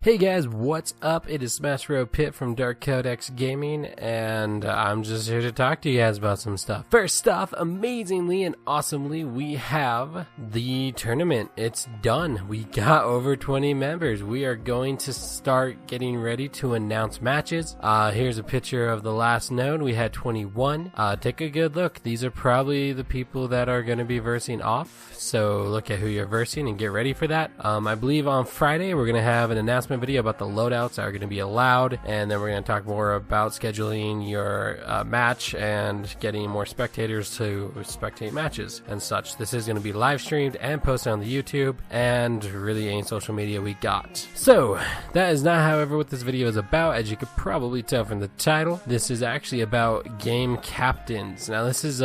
Hey guys, what's up? It is SmashbroPit from Codex Gaming, and I'm just here to talk to you guys about some stuff. First off, amazingly and awesomely, we have the tournament. It's done. We got over 20 members. We are going to start getting ready to announce matches. Here's a picture of the last node. We had 21. Take a good look. These are probably the people that are going to be versing off, so look at who you're versing and get ready for that. I believe on Friday we're going to have an announcement video about the loadouts that are going to be allowed, and then we're going to talk more about scheduling your match and getting more spectators to spectate matches and such. This is going to be live streamed and posted on the YouTube and really any social media we got. So that is not, however, what this video is about. As you could probably tell from the title, this is actually about game captains. Now this is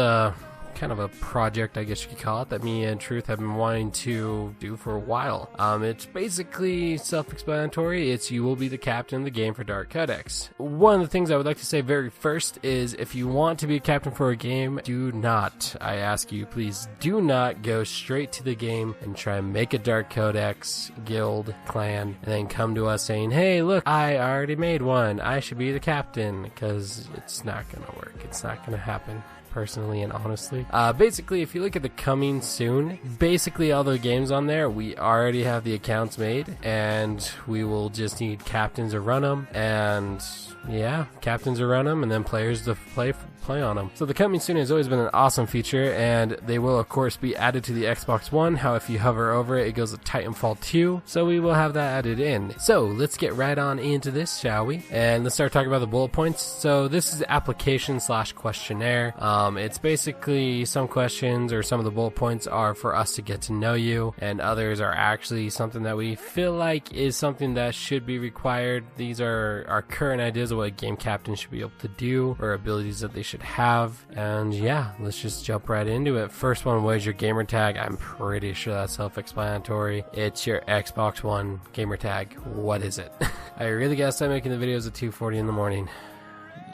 kind of a project, I guess you could call it, that me and Truth have been wanting to do for a while. It's basically self-explanatory. It's you will be the captain of the game for Dark Codex. One of the things I would like to say very first is if you want to be a captain for a game, do not, I ask you, please do not go straight to the game and try and make a Dark Codex guild, clan, and then come to us saying, hey, look, I already made one. I should be the captain, because it's not going to work. It's not going to happen. Personally and honestly. Basically, if you look at the coming soon, basically all the games on there, we already have the accounts made, and we will just need captains to run them, and yeah, captains to run them, and then players to play on them. So the coming soon has always been an awesome feature, and they will of course be added to the Xbox One. How if you hover over it, it goes to Titanfall 2, so we will have that added in. So let's get right on into this, shall we? And let's start talking about the bullet points. So this is application / questionnaire. It's basically some questions, or some of the bullet points are for us to get to know you, and others are actually something that we feel like is something that should be required. These are our current ideas of what a game captain should be able to do, or abilities that they should have. And yeah, let's just jump right into it. First one, what is your gamer tag? I'm pretty sure that's self-explanatory. It's your Xbox One gamer tag. What is it? I really gotta start making the videos at 2:40 in the morning.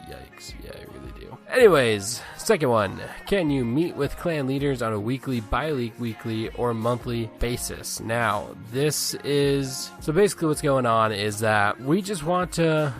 Yikes, yeah, I really do. Anyways, second one, can you meet with clan leaders on a weekly, bi-weekly, or monthly basis? Now, this is, so basically what's going on is that we just want to,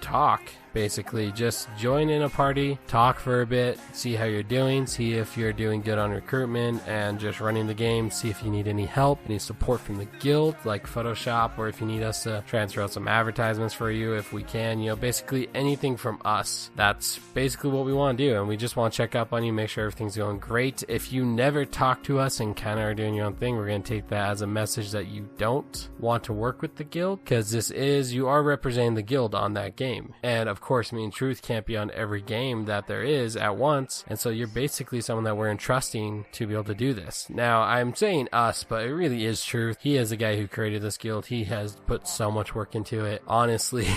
talk. Basically, just join in a party, talk for a bit, see how you're doing, see if you're doing good on recruitment and just running the game, see if you need any help, any support from the guild, like Photoshop, or if you need us to transfer out some advertisements for you, if we can, basically anything from us. That's basically what we want to do, and we just want to check up on you, make sure everything's going great. If you never talk to us and kind of are doing your own thing, we're going to take that as a message that you don't want to work with the guild, because you are representing the guild on that game. And of course, me and Truth can't be on every game that there is at once, and so you're basically someone that we're entrusting to be able to do this. Now, I'm saying us, but it really is Truth. He is the guy who created this guild. He has put so much work into it. Honestly,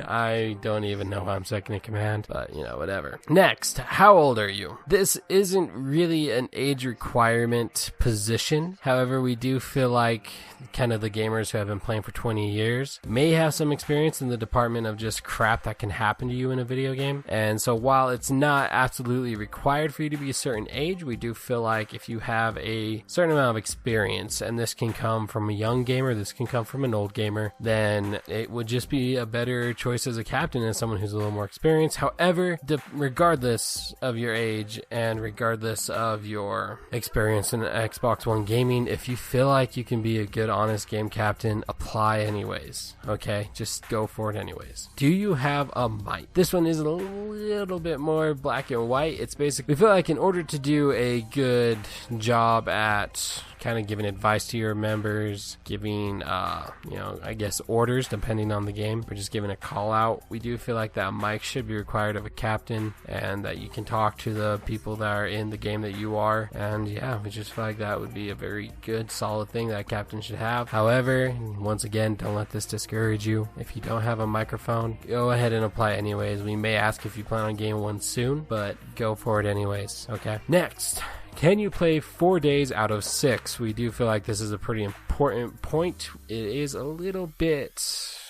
I don't even know how I'm second in command, but whatever. Next, how old are you? This isn't really an age requirement position. However, we do feel like kind of the gamers who have been playing for 20 years may have some experience in the department of just crap that can happen to you in a video game. And so while it's not absolutely required for you to be a certain age, we do feel like if you have a certain amount of experience, and this can come from a young gamer, this can come from an old gamer, then it would just be a better choice as a captain as someone who's a little more experienced. However, regardless of your age and regardless of your experience in Xbox One gaming, if you feel like you can be a good, honest game captain, apply anyways. Okay, just go for it anyways. Do you have a mic? This one is a little bit more black and white. It's basically, we feel like in order to do a good job at kind of giving advice to your members, giving I guess orders depending on the game, or just giving a call out, we do feel like that mic should be required of a captain, and that you can talk to the people that are in the game that you are. And yeah, we just feel like that would be a very good, solid thing that a captain should have. However, once again, don't let this discourage you. If you don't have a microphone, go ahead and apply anyways. We may ask if you plan on getting one soon, but go for it anyways. Okay, next, can you play 4 days out of 6? We do feel like this is a pretty important point. It is a little bit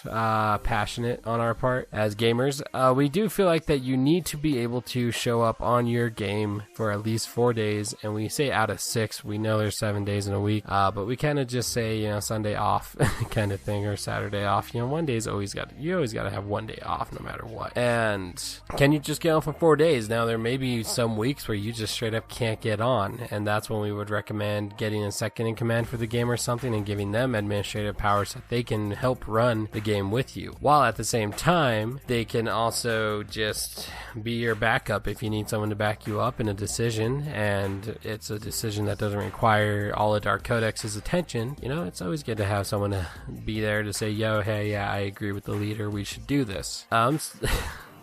passionate on our part as gamers. We do feel like that you need to be able to show up on your game for at least 4 days, and we say out of 6. We know there's 7 days in a week, but we kind of just say, you know, Sunday off kind of thing, or Saturday off. You know, one day's always got to have 1 day off no matter what. And can you just get on for 4 days? Now there may be some weeks where you just straight up can't get on, and that's when we would recommend getting a second in command for the game or something and giving them administrative powers so that they can help run the game with you, while at the same time they can also just be your backup if you need someone to back you up in a decision, and it's a decision that doesn't require all of Dark Codex's attention. You know, it's always good to have someone to be there to say, yo, hey, yeah, I agree with the leader, we should do this.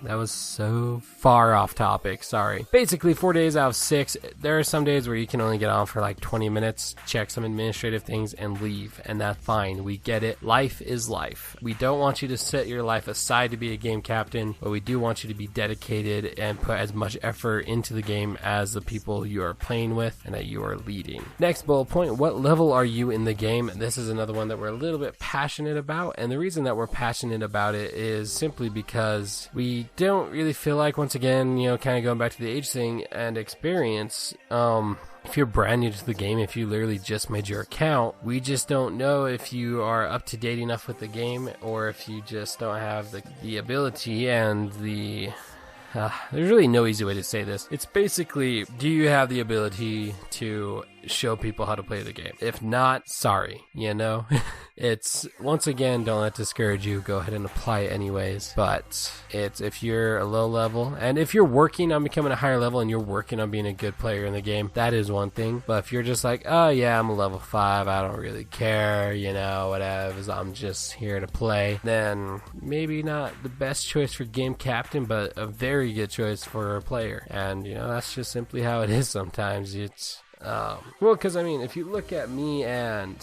That was so far off topic, sorry. Basically, 4 days out of 6, there are some days where you can only get on for like 20 minutes, check some administrative things, and leave, and that's fine. We get it. Life is life. We don't want you to set your life aside to be a game captain, but we do want you to be dedicated and put as much effort into the game as the people you are playing with and that you are leading. Next bullet point, what level are you in the game? This is another one that we're a little bit passionate about, and the reason that we're passionate about it is simply because we don't really feel like, once again, you know, kind of going back to the age thing and experience, if you're brand new to the game, if you literally just made your account, we just don't know if you are up to date enough with the game, or if you just don't have the ability and the... there's really no easy way to say this. It's basically, do you have the ability to show people how to play the game? If not, sorry, you know? It's, once again, don't let it discourage you. Go ahead and apply it anyways. But it's, if you're a low level, and if you're working on becoming a higher level and you're working on being a good player in the game, that is one thing. But if you're just like, oh yeah, I'm a level 5, I don't really care, you know, whatever, I'm just here to play, then maybe not the best choice for game captain, but a very good choice for a player. And, you know, that's just simply how it is sometimes. It's... well, because I mean, if you look at me and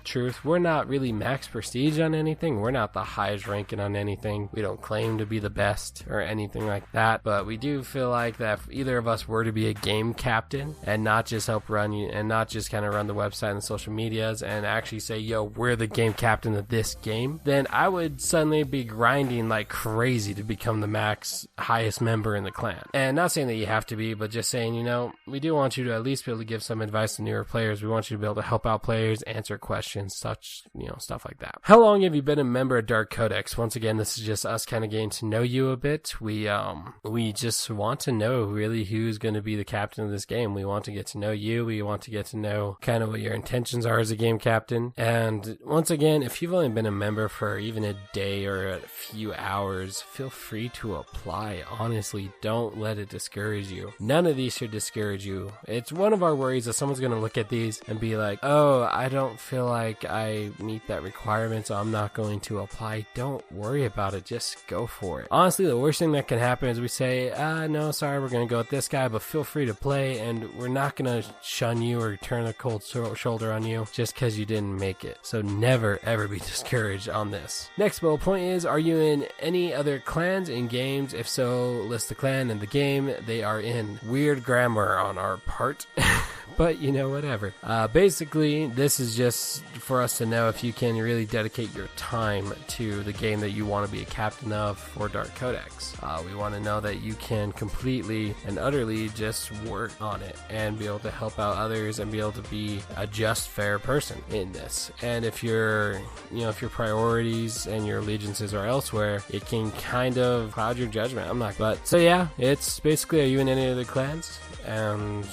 Truth, we're not really max prestige on anything. We're not the highest ranking on anything. We don't claim to be the best or anything like that. But we do feel like that if either of us were to be a game captain and not just help run you, and not just kind of run the website and the social medias, and actually say, yo, we're the game captain of this game, then I would suddenly be grinding like crazy to become the max highest member in the clan. And not saying that you have to be, but just saying, you know, we do want you to at least be able to give some advice to newer players. We want you to be able to help out players, answer questions, such, you know, stuff like that. How long have you been a member of Dark Codex? Once again, this is just us kind of getting to know you a bit. We just want to know really who's going to be the captain of this game. We want to get to know you. We want to get to know kind of what your intentions are as a game captain. And once again, if you've only been a member for even a day or a few hours, feel free to apply. Honestly, don't let it discourage you. None of these should discourage you. It's one of our worries that someone's going to look at these and be like, oh, I don't feel like I meet that requirement, so I'm not going to apply. Don't worry about it. Just go for it. Honestly, the worst thing that can happen is we say, no, sorry, we're going to go with this guy, but feel free to play, and we're not going to shun you or turn a cold shoulder on you just because you didn't make it. So never, ever be discouraged on this. Next bullet point is, are you in any other clans in games? If so, list the clan and the game they are in. Weird grammar on our part. But, you know, whatever. Basically, this is just for us to know if you can really dedicate your time to the game that you want to be a captain of for Dark Codex. We want to know that you can completely and utterly just work on it and be able to help out others and be able to be a just, fair person in this. And if your priorities and your allegiances are elsewhere, it can kind of cloud your judgment. But, so yeah, it's basically, are you in any other clans? And...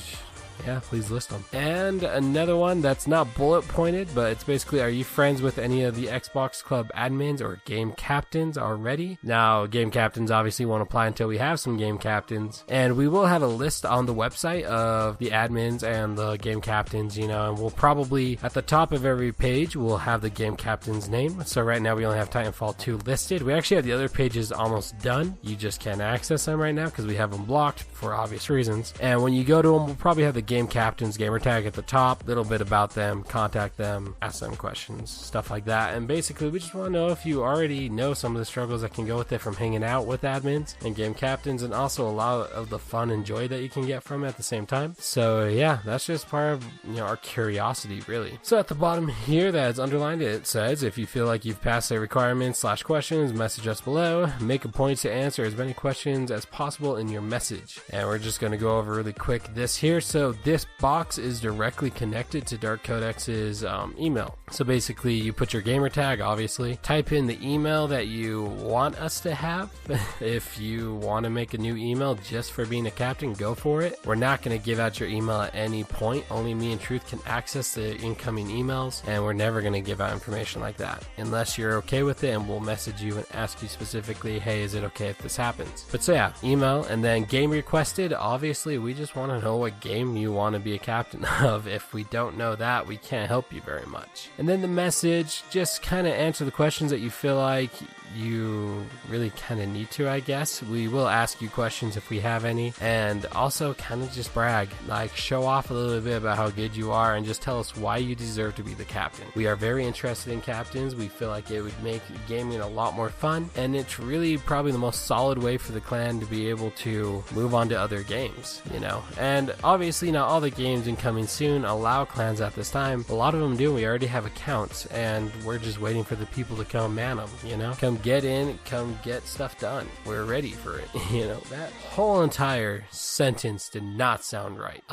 yeah, please list them. And another one that's not bullet pointed, but it's basically, are you friends with any of the Xbox Club admins or game captains already? Now, game captains obviously won't apply until we have some game captains. And we will have a list on the website of the admins and the game captains, you know, and we'll probably, at the top of every page, we'll have the game captain's name. So right now we only have Titanfall 2 listed. We actually have the other pages almost done. You just can't access them right now because we have them blocked for obvious reasons. And when you go to them, we'll probably have the game captain's gamer tag at the top, little bit about them, contact them, ask them questions, stuff like that. And basically we just want to know if you already know some of the struggles that can go with it from hanging out with admins and game captains, and also a lot of the fun and joy that you can get from it at the same time. So yeah, that's just part of, you know, our curiosity really. So at the bottom here that is underlined, it says if you feel like you've passed the requirements / questions, message us below. Make a point to answer as many questions as possible in your message. And we're just going to go over really quick this here. So this box is directly connected to Dark Codex's email. So basically you put your gamer tag, obviously, type in the email that you want us to have. If you want to make a new email just for being a captain, go for it. We're not going to give out your email at any point. Only me and Truth can access the incoming emails, and we're never going to give out information like that unless you're okay with it, and we'll message you and ask you specifically, hey, is it okay if this happens? But so yeah, email, and then game requested. Obviously we just want to know what game you want to be a captain of. If we don't know that, we can't help you very much. And then the message, just kind of answer the questions that you feel like you really kind of need to, I guess. We will ask you questions if we have any, and also kind of just brag, like show off a little bit about how good you are, and just tell us why you deserve to be the captain. We are very interested in captains. We feel like it would make gaming a lot more fun, and it's really probably the most solid way for the clan to be able to move on to other games, you know. And obviously not all the games incoming soon allow clans at this time. A lot of them do. We already have accounts, and we're just waiting for the people to come man them, you know, come get in, come get stuff done. We're ready for it. You know, that whole entire sentence did not sound right.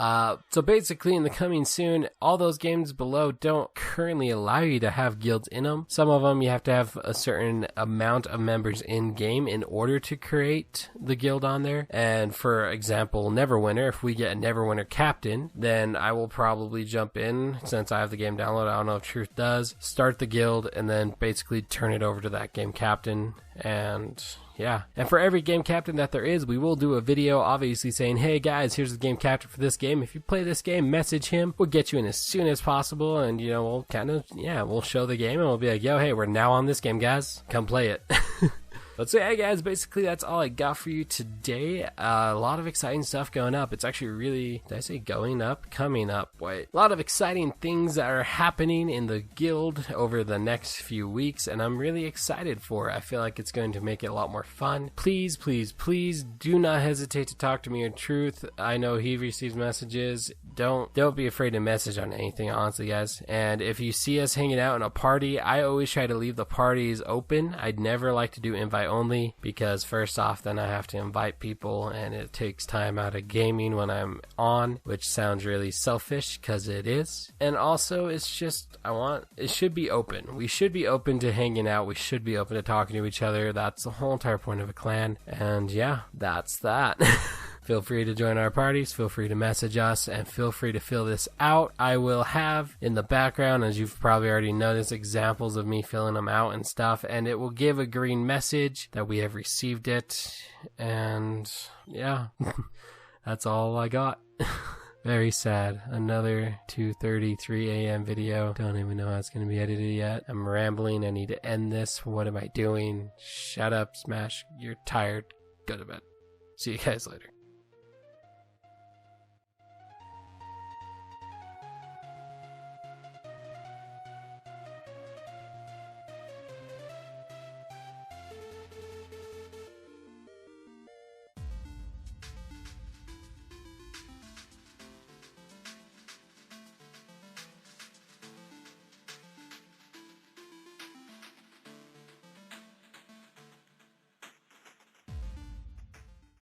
So basically in the coming soon, all those games below don't currently allow you to have guilds in them. Some of them you have to have a certain amount of members in game in order to create the guild on there. And for example, Neverwinter, if we get a Neverwinter captain, then I will probably jump in, since I have the game downloaded. I don't know if Truth does, start the guild, and then basically turn it over to that game captain. And yeah, and for every game captain that there is, we will do a video obviously saying, hey guys, here's the game captain for this game. If you play this game, message him. We'll get you in as soon as possible, and you know, we'll kind of, yeah, we'll show the game and we'll be like, yo, hey, we're now on this game, guys, come play it. But so yeah guys, basically that's all I got for you today. A lot of exciting stuff going up. It's actually really, did I say going up? Coming up, wait. A lot of exciting things that are happening in the guild over the next few weeks, and I'm really excited for it. I feel like it's going to make it a lot more fun. Please, please, please do not hesitate to talk to me or Truth. I know he receives messages. Don't be afraid to message on anything, honestly guys. And if you see us hanging out in a party, I always try to leave the parties open. I'd never like to do invite only, because first off, then I have to invite people and it takes time out of gaming when I'm on, which sounds really selfish because it is. And also it's just, it should be open. We should be open to hanging out. We should be open to talking to each other. That's the whole entire point of a clan. And yeah, that's that. Feel free to join our parties, feel free to message us, and feel free to fill this out. I will have in the background, as you've probably already noticed, examples of me filling them out and stuff, and it will give a green message that we have received it. And yeah, that's all I got. Very sad. Another 2:33 a.m. video. Don't even know how it's going to be edited yet. I'm rambling. I need to end this. What am I doing? Shut up, Smash. You're tired. Go to bed. See you guys later.